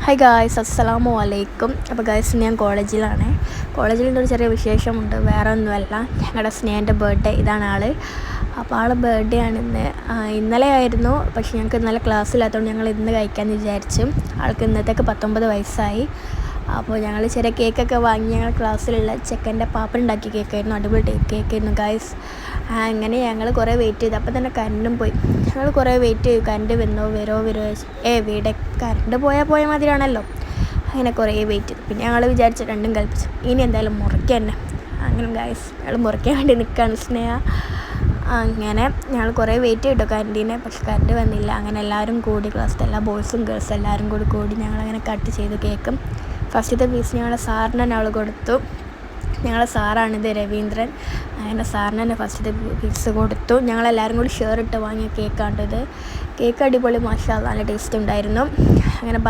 Hi guys, അസ്സലാമു അലൈക്കും. അപ്പോൾ ഗായ്സ്, ഞാൻ കോളേജിൽ ഒരു ചെറിയ വിശേഷമുണ്ട്. വേറെ ഒന്നുമല്ല, ഞങ്ങളുടെ സ്നേഹൻ്റെ ബർത്ത്ഡേ. ഇതാണ് ആൾ. അപ്പോൾ ആൾ ബർത്ത്ഡേ ആണ് ഇന്നലെ ആയിരുന്നു. പക്ഷേ ഞങ്ങൾക്ക് ഇന്നലെ ക്ലാസ്സില്ലാത്തതുകൊണ്ട് ഞങ്ങൾ ഇന്ന് കഴിക്കാമെന്ന് വിചാരിച്ചു. ആൾക്ക് ഇന്നത്തേക്ക് 19 വയസ്സായി. അപ്പോൾ ഞങ്ങൾ ചെറിയ കേക്കൊക്കെ വാങ്ങി ഞങ്ങൾ ക്ലാസ്സിലുള്ള ചെക്കൻ്റെ പാപ്പനുണ്ടാക്കിയ കേക്കായിരുന്നു. അടിപൊളി കേക്കായിരുന്നു ഗായ്സ്. അങ്ങനെ ഞങ്ങൾ കുറേ വെയിറ്റ് ചെയ്തു. അപ്പോൾ തന്നെ കറണ്ടും പോയി. ഞങ്ങൾ കുറേ വെയിറ്റ് ചെയ്തു, കറണ്ട് വരുമോ വീടെ കറണ്ട് പോയ മാതിരിയാണല്ലോ. അങ്ങനെ കുറേ വെയിറ്റ് ചെയ്തു. പിന്നെ ഞങ്ങൾ വിചാരിച്ചു, രണ്ടും കൽപ്പിച്ചു, ഇനി എന്തായാലും മുറിക്കുക തന്നെ. അങ്ങനെ ഗായ്സ്, ഞങ്ങൾ മുറിക്കാൻ വേണ്ടി നിൽക്കുകയാണ് സ്നേഹ. അങ്ങനെ ഞങ്ങൾ കുറേ വെയിറ്റ് ചെയ്തു കറണ്ടിനെ, പക്ഷെ കറണ്ട് വന്നില്ല. അങ്ങനെ എല്ലാവരും കൂടി, ക്ലാസ്സിലെ എല്ലാ ബോയ്സും ഗേൾസും എല്ലാവരും കൂടി ഞങ്ങളങ്ങനെ കട്ട് ചെയ്തു കേക്കും. ഫസ്റ്റത്തെ പീസ് ഞങ്ങളുടെ സാറിന് തന്നെ അവൾ കൊടുത്തു. ഞങ്ങളുടെ സാറാണിത്, രവീന്ദ്രൻ. അങ്ങനെ സാറിന് തന്നെ ഫസ്റ്റത്തെ പീസ് കൊടുത്തു. ഞങ്ങളെല്ലാവരും കൂടി ഷെയർ ഇട്ട് വാങ്ങിയ കേക്കാണിത്. കേക്ക് അടിപൊളി, മാഷാ അല്ലാഹ്, നല്ല ടേസ്റ്റ് ഉണ്ടായിരുന്നു. അങ്ങനെ